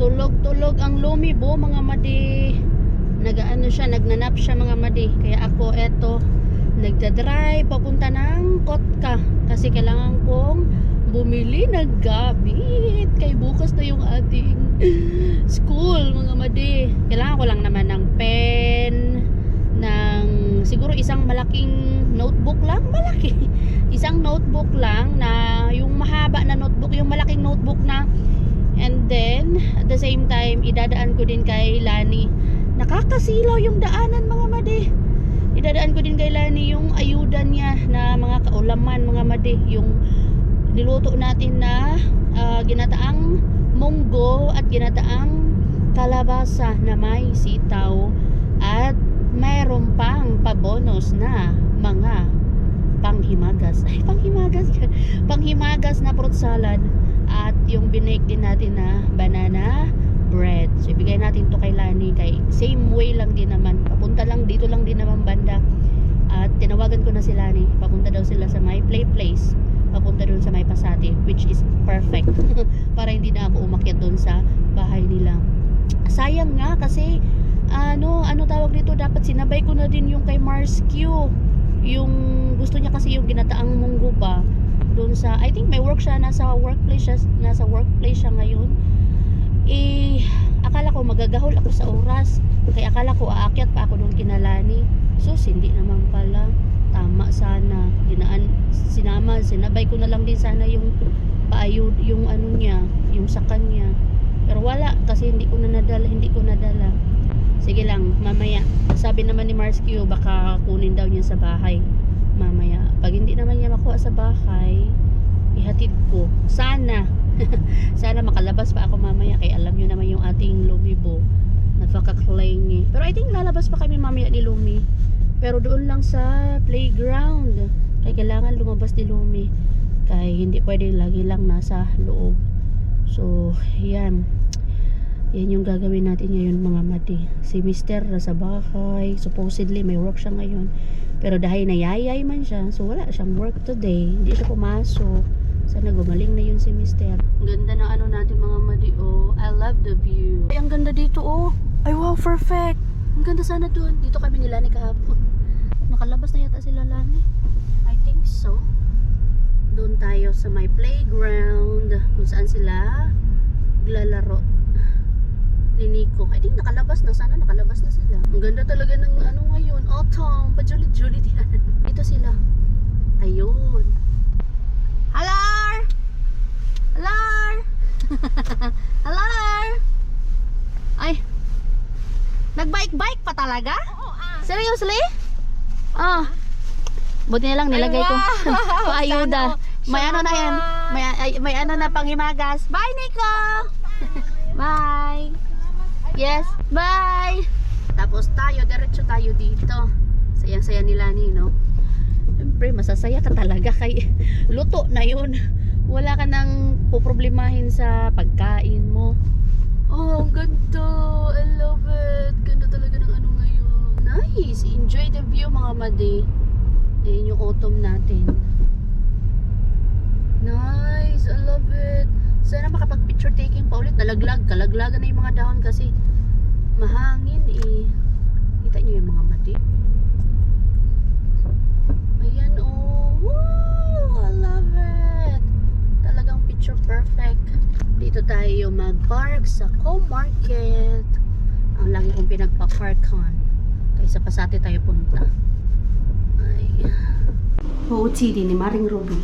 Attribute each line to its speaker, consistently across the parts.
Speaker 1: Tulog-tulog ang Lumibo mga madi. Nagaano siya, nagnanap siya mga madi. Kaya ako eto, nagdadrive papunta ng Kotka. Kasi kailangan kong bumili ng gamit. Kay bukas na yung ating school mga madi. Kailangan ko lang naman ng pen, ng siguro isang malaking notebook lang. Malaki. Isang notebook lang na yung mahaba na notebook, yung malaking notebook na. And then, at the same time, idadaan ko din kay Lani. Nakakasilaw yung daanan mga madi. Idadaan ko din kay Lani yung ayuda niya na mga kaulaman mga madi. Yung niluto natin na ginataang munggo at ginataang kalabasa na may sitaw. At mayroon pang pabonus na mga panghimagas. Ay, panghimagas yan. Panghimagas na fruit salad. At yung binake din natin na banana bread. So ibigay natin to kay Lani. Kay same way lang din naman. Papunta lang dito lang din naman banda. At tinawagan ko na si Lani. Papunta daw sila sa my place. Papunta doon sa may Pasati, which is perfect. Para hindi na ako umakyat doon sa bahay nila. Sayang nga kasi ano tawag dito, dapat sinabay ko na din yung kay Mars Q. Yung gusto niya kasi yung ginataang munggo ba doon sa, I think may work siya, nasa workplace siya ngayon. Akala ko magagahol ako sa oras, kaya akala ko aakyat pa ako doon kinalani. So hindi naman pala. Tama sana, sinabay ko na lang din sana yung paayod, yung ano niya, yung sa kanya. Pero wala kasi hindi ko nadala. Sige lang, mamaya. Sabi naman ni Mars Q, baka kunin daw niya sa bahay mamaya. Pag hindi naman niya makuha sa bahay, ihatid ko. Sana sana makalabas pa ako mamaya. Kaya alam niyo naman yung ating Lumibo, napaka-clingy. Pero I think lalabas pa kami mamaya ni Lumi. Pero doon lang sa playground. Kaya kailangan lumabas ni Lumi. Kaya hindi pwede lagi lang nasa loob. So, yan. Yan yung gagawin natin ngayon mga madi. Si Mister nasa bahay. Supposedly may work siya ngayon. Pero dahil nayayay man siya, so wala siyang work today. Hindi siya pumasok. Sana gumaling na yun si Mister. Ang ganda na ano natin mga madi. Oh, I love the view. Ay, ang ganda dito oh. Ay wow, perfect. Ang ganda sana doon. Dito kami ni Lani kahapon. Nakalabas na yata sila Lani. I think so. Doon tayo sa my playground. Kung saan sila naglalaro ni Nico. I think nakalabas na. Sana nakalabas na sila. Ang ganda talaga ng ano ngayon. Autumn. Pajulit-julit yan. Dito sila. Ayun. Hello! Hello! Hello! Ay. Nag-bike-bike pa talaga?
Speaker 2: Oo,
Speaker 1: Seriously? Buti na lang nilagay ko. Paayuda. May ano na yan. May ano na panghimagas. Bye, Nico! Bye! Yes, bye! Tapos tayo, diretso tayo dito. Sayang-saya nila ni, no? Siyempre, masasaya ka talaga kay luto na yun. Wala ka nang poproblemahin sa pagkain mo. Oh, ang ganda! I love it! Ganda talaga ng ano ngayon. Nice! Enjoy the view mga madi. Ayan yung autumn natin. Nice! I love it! Sana makapag-picture taking pa ulit. Kalaglagan na yung mga dahon kasi mahangin eh. Kita nyo yung mga mati. Ayan oh. Woo! I love it! Talagang picture perfect. Dito tayo mag-park sa Co-Market. Ang lagi kong pinagpa-parkan. Kaya sa Pasati tayo punta. Ay. OOTD ni Maring Ruby.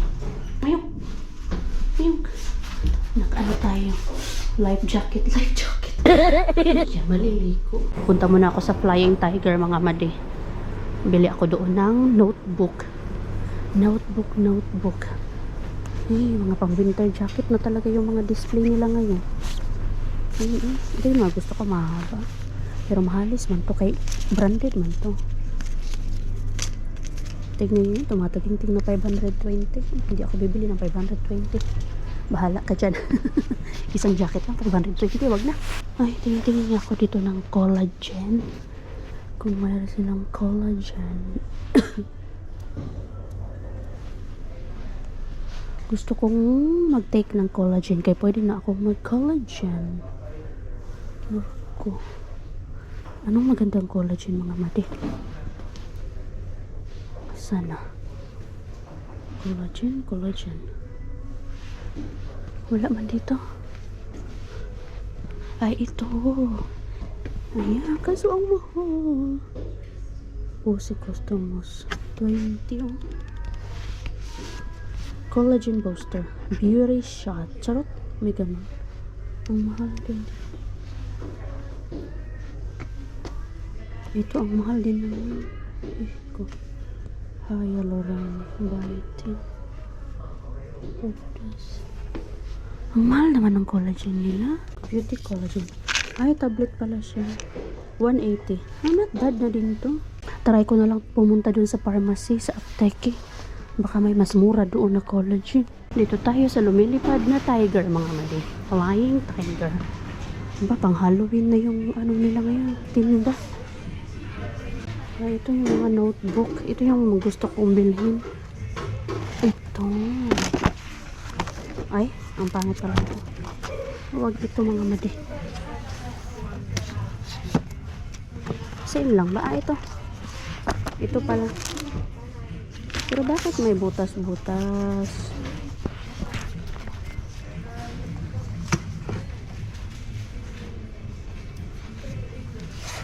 Speaker 1: Mayok. Nag-ano tayo? Life jacket. Yan, maliliko. Punta muna ako sa Flying Tiger mga madi. Bili ako doon ng notebook. Ay, mga pang winter jacket na talaga yung mga display nila ngayon. Ito yung mga gusto ko mahaba. Pero mahalis man to. Kay branded man to. Tignan nyo, tumataging-ting na 520. Hindi ako bibili ng 520. Bahala ka dyan. Isang jacket lang, 520, wag na. Ay, tingin ako dito ng collagen. Kung mayroon silang collagen. Gusto kong mag-take ng collagen. Kaya pwede na ako mag-collagen. Ko. Anong magandang collagen mga madi? Sana. Collagen. Wala man dito. Ay, ito. Ayan, kaso ang mahal. Si Costumos. 20, oh. Collagen booster. Beauty shot. Charot. May ganun. Ang mahal din. Ito ang mahal din naman. Ko. Hyaluronic biotin. Ang mahal naman ng collagen nila. Beauty collagen. Ay, tablet pala siya. 180. Ay, not bad na din to. Try ko na lang pumunta dun sa pharmacy, sa apteke. Baka may mas mura doon na collagen. Dito tayo sa lumilipad na tiger, mga madi. Flying tiger. Diba, pang Halloween na yung ano nila ngayon. Tinda. Ay, ito yung mga notebook. Ito yung gusto kong bilhin. Ito. Ay, ang pangit pala ito. Huwag ito, mga madi. Same lang ba? Ito. Ito pala. Pero bakit may butas-butas?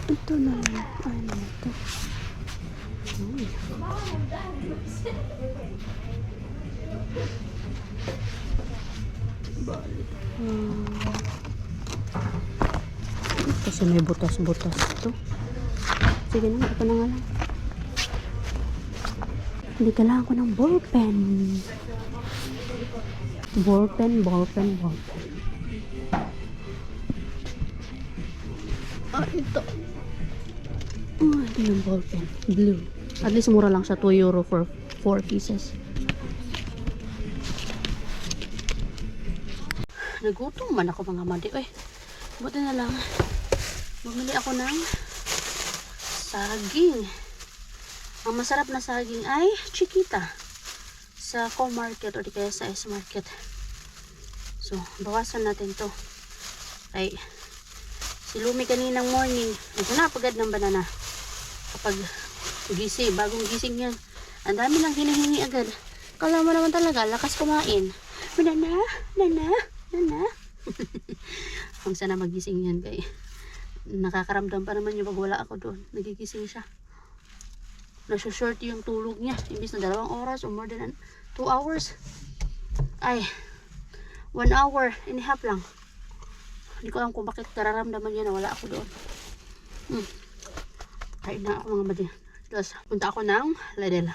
Speaker 1: Ito na lang. Ano ito? Kasi may butas-butas ito. Sige na, ito na nga lang. Hindi kailangan ko ng ballpen. Ballpen. Ito. Ito yung ballpen. Blue. At least mura lang siya. 2 euro for 4 pieces. Nagutom man ako, mga madi. Uy, buti na lang. Bumili ako ng saging. Ang masarap na saging ay Chiquita sa Co-Market o di kaya sa S-Market. So, bawasan natin to. Ay, si Lumi kaninang morning, naghanapagad ng banana. Kapag gising, bagong gising yan, ang dami lang hinihingi agad. Kala mo naman talaga, lakas kumain. Banana. Kung sana magising yan, kay nakakaramdam pa naman yung pag wala ako doon. Nagigising siya. Nasa-short yung tulog niya. Imbis na 2 oras or more than 2 hours. Ay, 1 hour and a half lang. Hindi ko alam kung bakit nararamdaman niya na wala ako doon. Kahit na ako, mga madi. Tapos, punta ako ng Lidl.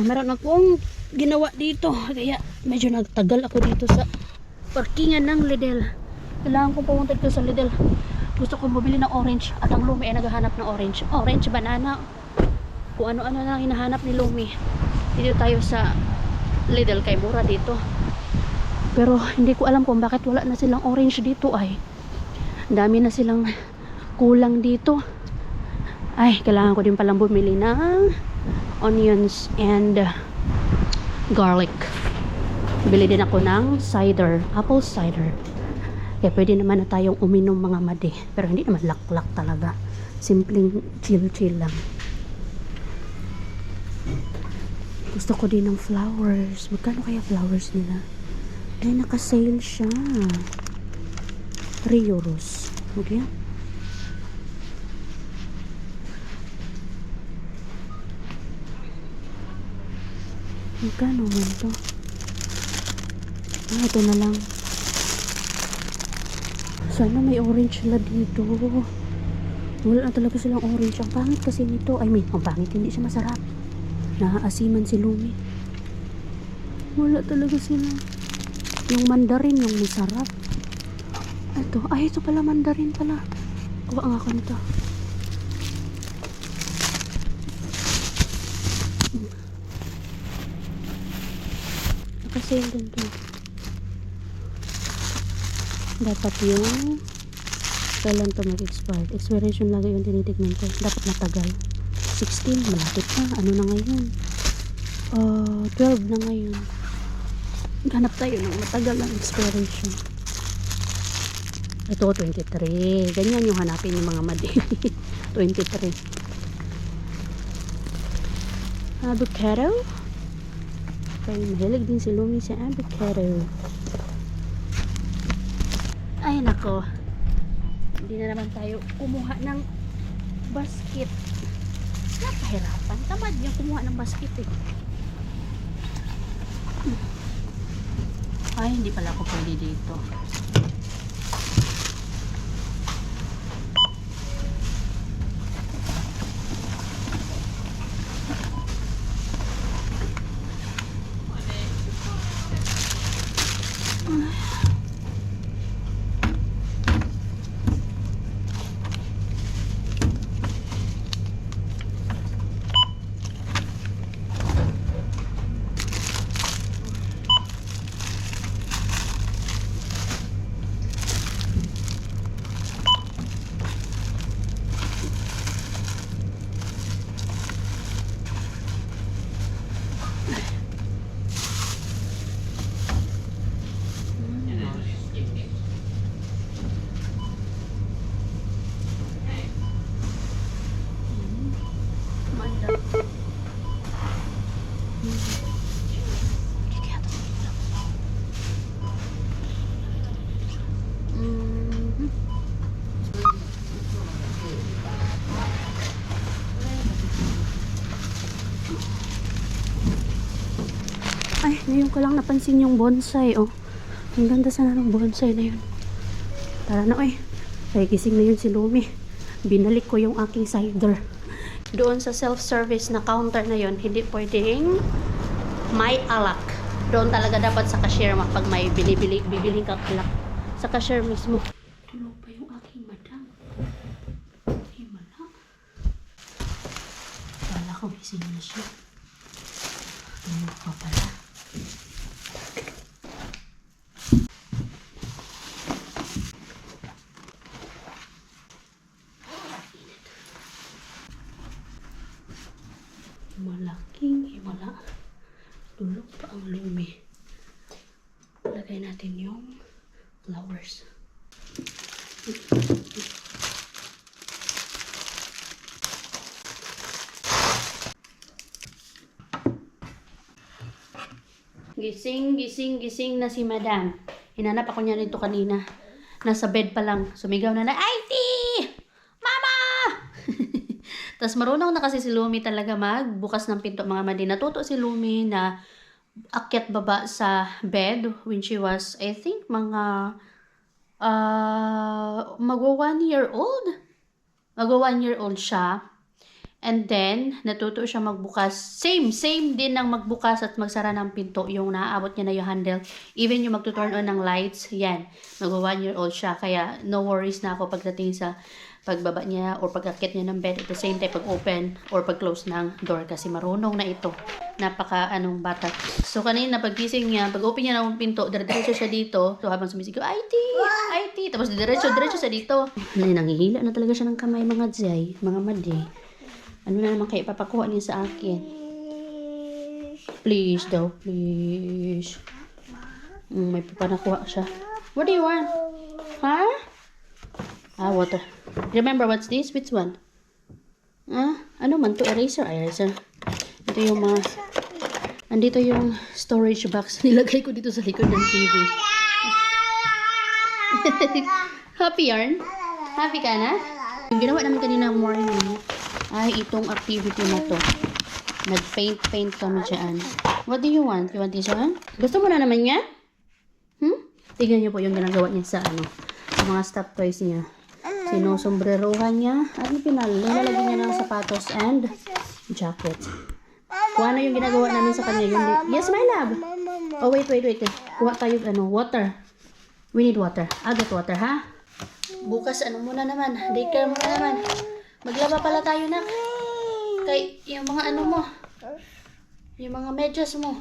Speaker 1: Meron akong ginawa dito. Kaya medyo nagtagal ako dito sa parkingan ng Lidl. Kailangan kong pumunta dito sa Lidl. Gusto kong bumili ng orange. At ang Lumi ay naghahanap ng orange. Orange, banana. Kung ano-ano na hinahanap ni Lumi. Dito tayo sa Lidl, kay mura dito. Pero hindi ko alam kung bakit wala na silang orange dito ay. Dami na silang kulang dito. Ay, kailangan ko din palang bumili ng onions and garlic. Bili din ako ng cider, apple cider. Kaya pwede naman na tayong uminom, mga madi. Pero hindi naman laklak talaga. Simpleng chill lang. Gusto ko din ng flowers. Magkano kaya flowers nila? Ay, naka-sale siya. 3 euros. Okay? Magkano man to? Ito na lang. Sana may orange sila dito. Wala na talaga silang orange. Ang pangit kasi nito. I mean, ang pangit. Hindi siya masarap. Naaasiman si Lumi. Wala talaga sila. Yung mandarin, yung masarap. Ito. Ay, ito pala mandarin pala. Kuha nga ako nito. Nakasale din to. Dapat yung kailan to mag-expired. Expiration lagi yung tinitignan ko. Dapat matagal. 16, malapit na. Ano na ngayon? 12 na ngayon. Ganap tayo ng matagal ang expiration. Ito, 23. Ganyan yung hanapin yung mga madi. 23. Avocado. Kaya mahilig din si Lumi sa avocado. Ay, nako. Hindi na naman tayo kumuha ng basket. Napahirapan. Tamad yung kumuha ng basket eh. Ay, hindi pala ako pwede dito. Ay, ngayon ko lang napansin yung bonsai, oh. Ang ganda sana ng bonsai na yun. Tara na, oy. Ay, gising na yun si Lumi. Binalik ko yung aking cider. Doon sa self-service na counter na yun, hindi pwedeng may alak. Doon talaga dapat sa cashier pag may bibiling ka alak. Sa cashier mismo. Tulog pa yung aking madam. Himala. Wala ko, gising na siya. Tulog pa pala. Malaking himala. Tulog pa ang Lumi. Lagay natin yung flowers. Gising na si Madam. Hinanap ako niya nito kanina. Nasa bed pa lang. Sumigaw na IT! Mama! Tapos marunong na kasi si Lumi talaga magbukas ng pinto mga madi. Natuto si Lumi na akyat baba sa bed when she was, I think, mga magwa 1 year old. Magwa 1 year old siya. And then, natuto siya magbukas. Same din ng magbukas at magsara ng pinto. Yung naaabot niya na yung handle. Even yung magtuturn on ng lights. Yan. Magwa 1 year old siya. Kaya, no worries na ako pagdating sa pagbaba niya or pag-akit niya ng bed. At the same time, pag-open or pag-close ng door. Kasi marunong na ito. Napaka bata. So, kanina, pag-gising niya, pag-open niya ng pinto, diretso siya dito. So, habang sumisigaw, IT! Tapos, diretso siya dito. Nangihila na talaga siya ng kamay, mga dzay, mga madi. Ano na naman kayo papakuha niya sa akin? Please daw, please. May papanakuha siya. What do you want? Huh? Water. Remember what's this? Which one? Ano man to? Eraser? Eraser. Ito yung mga... Andito yung storage box. Nilagay ko dito sa likod ng TV. Happy yarn? Happy ka na? Yung ginawa namin kanina morning ay itong activity na to. Nag-paint kami dyan. What do you want? You want this one? Gusto mo na naman niya? Tingnan niyo po yung ginagawa niya sa mga stuffed toys niya. Sinusombrarohan niya. At nilalagyan niya ng sapatos and jacket. Kung ano yung ginagawa namin sa kanya. Yes, my love. Oh, wait. Kuha tayo water. We need water. I'll get water, ha? Bukas, muna naman. Daycare muna naman. Maglaba pala tayo na. Kay, yung mga mo. Yung mga medyas mo.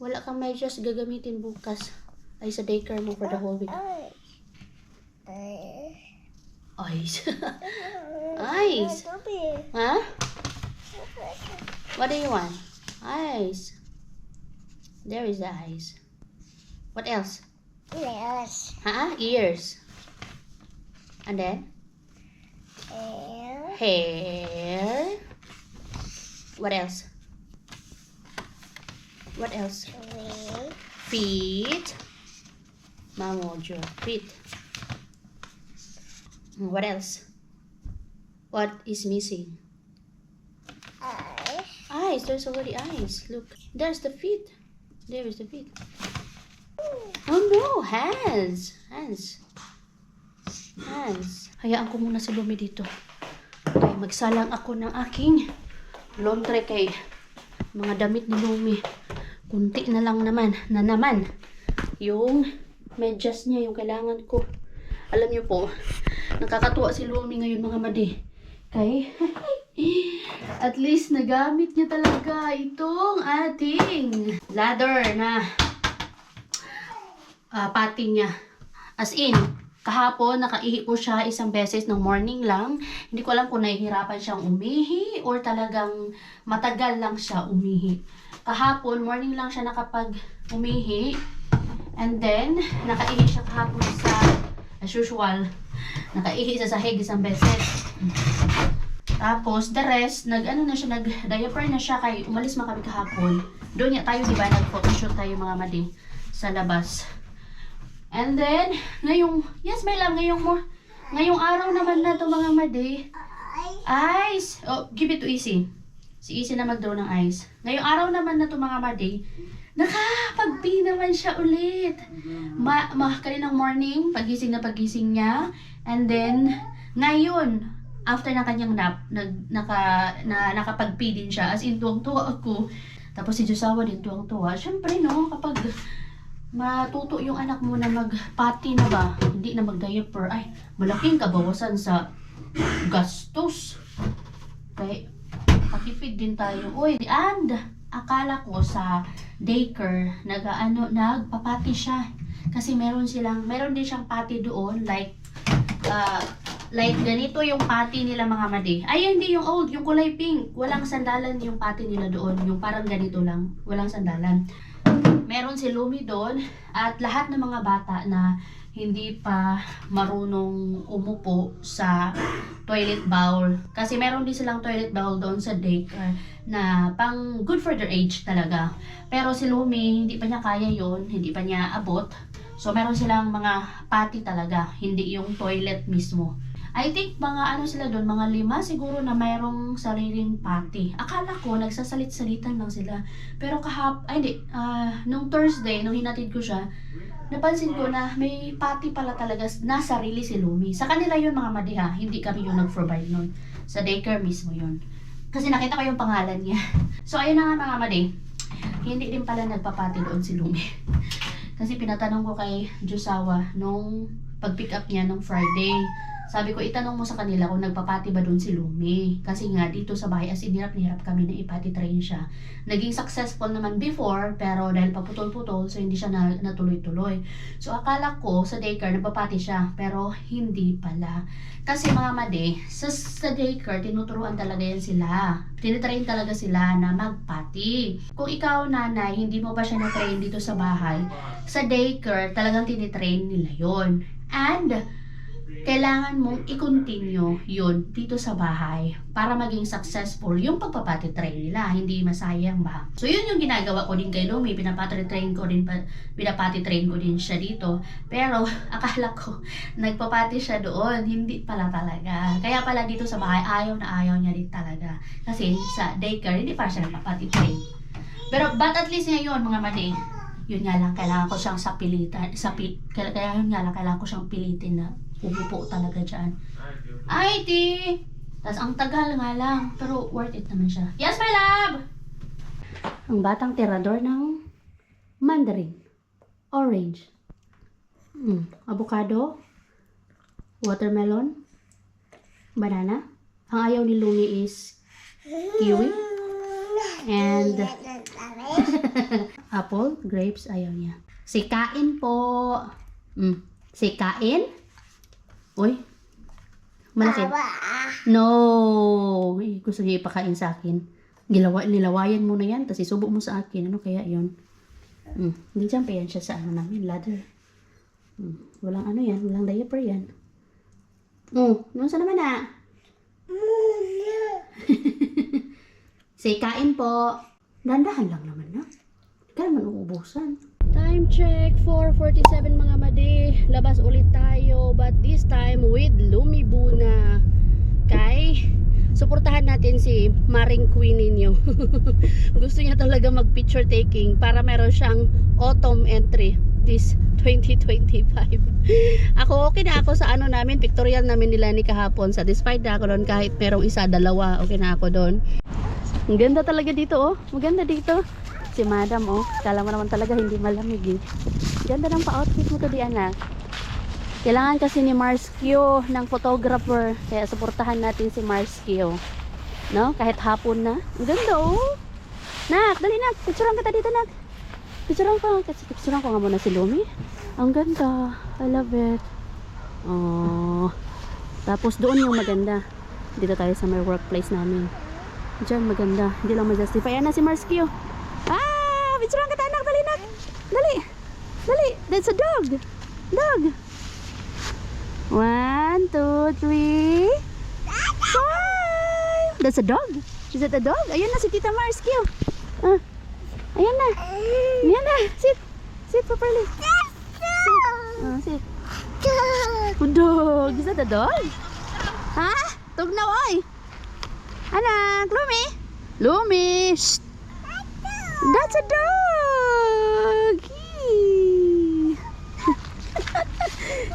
Speaker 1: Wala kang medyas gagamitin bukas. Ay, sa daycare mo for the whole week. Eyes. Eyes. Huh? What do you want? Eyes. There is the eyes. What else?
Speaker 2: Ears.
Speaker 1: Ears. And then? Hair. What else? What else? Feet. Mamojo. Feet. What else? What is missing? Eyes. There's already eyes. Look. There's the feet. There is the feet. Oh no! Hands. Hands. Hands. Hayaan ko muna si Lumi dito. Okay, magsalang ako ng aking laundry kay mga damit ni Lumi. Kunti na lang naman. Yung medyas niya, yung kailangan ko. Alam niyo po, nakakatuwa si Lumi ngayon mga madi. Kay, at least nagamit niya talaga itong ating ladder na pati niya. As in, kahapon nakaihi po siya isang beses ng morning lang. Hindi ko alam kung nahihirapan siyang umihi or talagang matagal lang siya umihi. Kahapon, morning lang siya nakapag-umihi. And then, nakaihi siya kahapon sa, as usual, nakaihi sa sahig isang beses. Tapos, the rest, nag-diaper na siya kay umalis man kami kahapon. Doon niya tayo, di ba, nag-photoshoot tayo mga madi sa labas. And then, yes, my love, ngayong araw naman na to mga madi. Eyes! Oh, give it to Easy. Si Easy na mag-draw ng eyes. Ngayong araw naman na to mga madi. Nakapag-pee naman siya ulit. Kaninang morning, pagising niya. And then, ngayon, after na kanyang nap, nakapag-pee din siya. As in, tuwang-tuwa ako. Tapos si Josawa din tuwang-tuwa. Siyempre, no, kapag matuto yung anak mo na mag-potty na ba, hindi na mag-diaper, ay, malaking kabawasan sa gastos. Kaya, makipid din tayo. Uy, and, akala ko sa daycare, nagpapati siya. Kasi meron din siyang pati doon, like ganito yung pati nila mga madi. Ay, hindi yung old, yung kulay pink. Walang sandalan yung pati nila doon. Yung parang ganito lang, walang sandalan. Meron si Lumi doon at lahat ng mga bata na hindi pa marunong umupo sa toilet bowl. Kasi meron din silang toilet bowl doon sa daycare na pang good for their age talaga. Pero si Lumi, hindi pa niya kaya yon, hindi pa niya abot. So meron silang mga pati talaga, hindi yung toilet mismo. I think mga sila doon, mga 5 siguro na mayroong sariling pati. Akala ko nagsasalit-salitan lang sila. Pero nung Thursday, nung hinatid ko siya, napansin ko na may pati pala talaga na sarili si Lumi. Sa kanila yun mga madiha, hindi kami yung nag-provide nun. Sa daycare mismo yun. Kasi nakita ko yung pangalan niya. So ayun na nga mga madi, hindi din pala nagpapati doon si Lumi. Kasi pinatanong ko kay Josawa nung pag-pick up niya nung Friday. Sabi ko, itanong mo sa kanila kung nagpapati ba doon si Lumi. Kasi nga, dito sa bahay, as in, hirap kami na ipati train siya. Naging successful naman before, pero dahil paputol-putol, so hindi siya natuloy-tuloy. So, akala ko sa daycare, nagpapati siya, pero hindi pala. Kasi mga madi, sa daycare, tinuturuan talaga yan sila. Tinitrain talaga sila na magpati. Kung ikaw, nanay, hindi mo pa siya na-train dito sa bahay, sa daycare, talagang tinitrain nila yon. And, kailangan mong i-continue yun dito sa bahay para maging successful yung pagpapati train nila, hindi masayang ba. So yun yung ginagawa ko din kay Lumi, pinapati train ko din siya dito. Pero akala ko nagpapati siya doon, hindi pala talaga. Kaya pala dito sa bahay ayaw niya din talaga. Kasi sa daycare hindi pa siya nagpapati train. Pero but at least ngayon mga madi, yun nga lang kailangan ko siyang kailangan ko siyang pilitin na umupo talaga dyan. Ay, ti! Tapos ang tagal nga lang. Pero worth it naman siya. Yes, my love! Ang batang tirador ng mandarin. Orange. Avocado. Watermelon. Banana. Ang ayaw ni Lumi is kiwi. And apple. Grapes. Ayaw niya. Sikain po. Sikain. Uy, malaki. No. Gusto niya ipakain sa akin. Nilawayan mo na yan, tapos isubo mo sa akin. Ano kaya yun? Hindi dyan pa yan siya sa namin, ladder. Walang yan, walang diaper yan. Oh, ano sa naman na? Say, kain po. Dandahan lang naman na. Kaya naman uubusan. Time check, 4:47 mga madi. Labas ulit tayo, but this time with Lumibu na. Kay, suportahan natin si Maring Queen ninyo. Gusto niya talaga mag picture taking para meron siyang autumn entry this 2025. Ako okay na ako sa ano namin, pictorial namin nila ni kahapon. Satisfied na ako doon kahit merong isa, dalawa, okay na ako doon. Ang ganda talaga dito oh. Maganda dito. Si Madam oh. Kala mo naman talaga hindi malamig eh. Ganda ng pa-outfit mo to di anak. Kailangan kasi ni Marskio ng photographer. Kaya suportahan natin si Marskio. No? Kahit hapon na. Ang ganda oh. Nak, dali nak. Picturean kita dito nak. Picturean ko nga muna si Lumi. Ang ganda. I love it. Oh. Tapos doon yung maganda. Dito tayo sa may workplace namin. Diyan maganda. Hindi lang ma-justify. Ayan na si Marskio. Ah! Picturean kita anak. Dali nak. Dali. Dali. That's a dog. Dog. 1, 2, 3. 5. That's a dog. Is that a dog? Ayan na si Tita Marskio. Ah. Ayan na. Ayan na. Sit. Sit properly. Sit. Sit. Dog. Is that a dog? Ha? Tugnaw oy. Anak, Lumi. Lumi. Shh. That's a dog.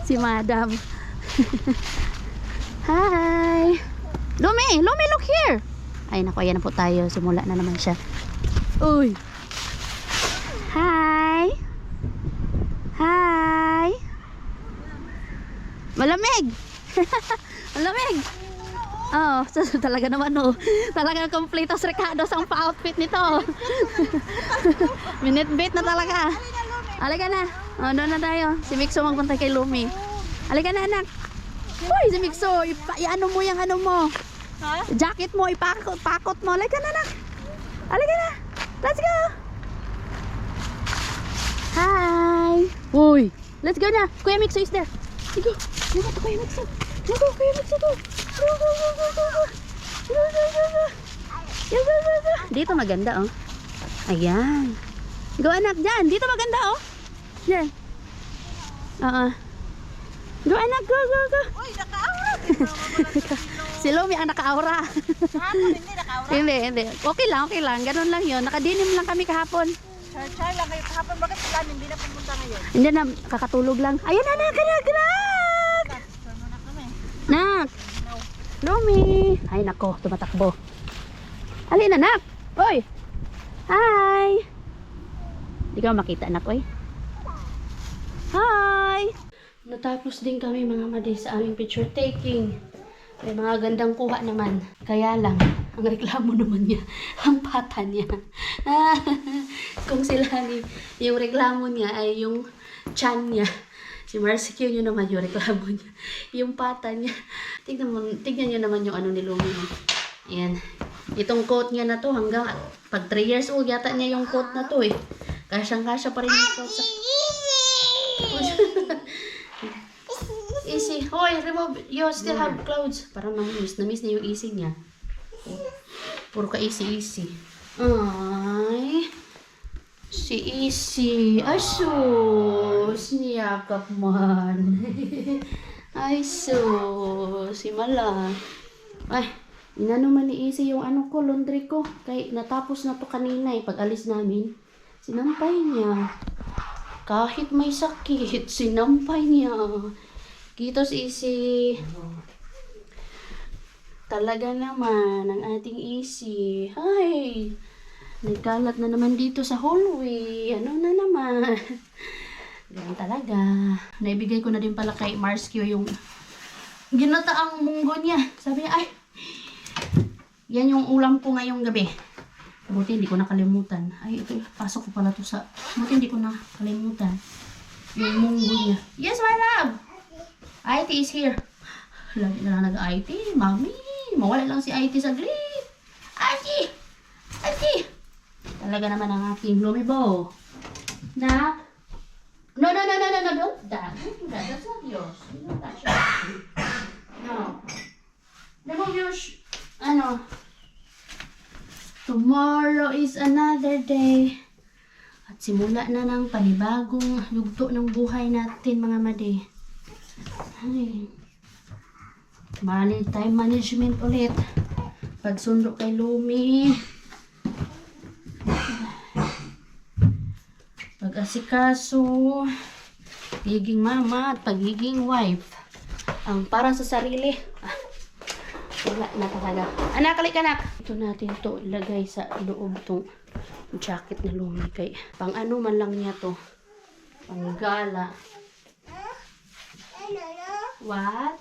Speaker 1: Si Madam. Hi. Lumi, Lumi, look here. Ay naku, ayan na po tayo. Simula na naman siya. Uy. Hi. Hi. Malamig. Malamig. Oh, talaga naman oh. Talaga complete as Ricardo ang pa-outfit nito. Minute bait na talaga. Halika na. Oh, doon na tayo. Si Mixo magpunta kay Lumi. Halika na anak. Uy, si Mixo, i-ano mo yung ano mo. Ha? Jacket mo, ipakot mo. Halika na anak. Halika na. Let's go. Hi. Uy, let's go na. Kuya Mixo is there. Sige. Sige to Kuya Mixo. Go, Kuya Mixo to. Go, go, go, go, go, go. Go, go, go, go. Go, go, go, go. Dito maganda oh. Ayan. Go anak dyan. Dito maganda oh. Dyan. Go anak, go, go, go.
Speaker 2: Uy, naka-aura.
Speaker 1: Si Lumi ang naka-aura.
Speaker 2: Kahapon hindi naka-aura.
Speaker 1: Hindi. Okay lang. Ganun lang yun. Nakadinim lang kami kahapon.
Speaker 2: Char lang kayo kahapon. Bakit sila hindi na pumunta ngayon?
Speaker 1: Hindi na, kakatulog lang. Ayan anak.
Speaker 2: Saan na kami?
Speaker 1: Nak. Lumi. Ay nako, tumatakbo. Alin anak. Oy. Hi. Hindi ka makita anak, oy. Hi. Natapos din kami mga madi sa aming picture taking. May mga gandang kuha naman. Kaya lang, ang reklamo naman niya, ang pata niya. Kung sila ni, yung reklamo niya ay yung chan niya. Si Marskio nyo naman yung reklamo niya. Yung pata niya. Tignan nyo naman yung ano ni Lumi. Ayan. Itong coat niya na to hanggang pag 3 years old yata niya yung coat na to eh. Kasyang-kasya pa rin yung coat sa... Easy. Hoy, remove. You still have clothes. Parang na-miss niya yung easy niya. Puro ka easy. Ay. Si Easy. Ay, sus. Niyakap man. Ay, sus. Si Mala. Ay, inano man ni Easy yung ano ko, laundry ko. Kaya natapos na to kanina eh. Pag alis namin, sinampay niya. Kahit may sakit, sinampay niya. Kitos Easy. Talaga naman, ang ating Easy. Ay, nagkalat na naman dito sa hallway. Ano na naman? Ganyan talaga. Naibigay ko na din pala kay Marskio yung ginataang munggo niya. Sabi niya, ay, yan yung ulam ko ngayong gabi. Buti hindi ko nakalimutan. Ay, ito, pasok ko pala to sa... Buti hindi ko nakalimutan. Yung munggo niya. Yes, my love! IT is here. Lagi na lang nag-IT. Mami, mawala lang si IT saglit. IT! Talaga naman ang aking Lumibo. Na? No, don't. That's not yours. You don't touch it. Tomorrow is another day. At simula na ng panibagong yugto ng buhay natin, mga madi. Ay. Time management ulit. Pagsundo kay Lumi. Pag-asikaso. Pagiging mama at pagiging wife. Ang para sa sarili. Wala na talaga. Anak, kalik anak. Ito natin to ilagay sa loob tong jacket na Lumi. Kay pang ano man lang niya to. Pang gala. What?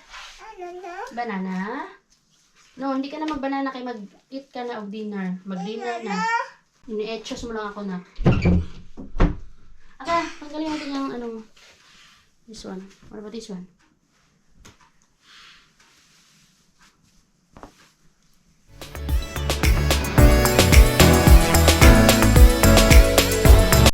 Speaker 1: Banana? No, hindi ka na mag-banana kay mag-eat ka na of dinner. Mag-dinner na. Ini-etchos mo lang ako na. Aka, tanggalin natin yung ano. This one. What about this one?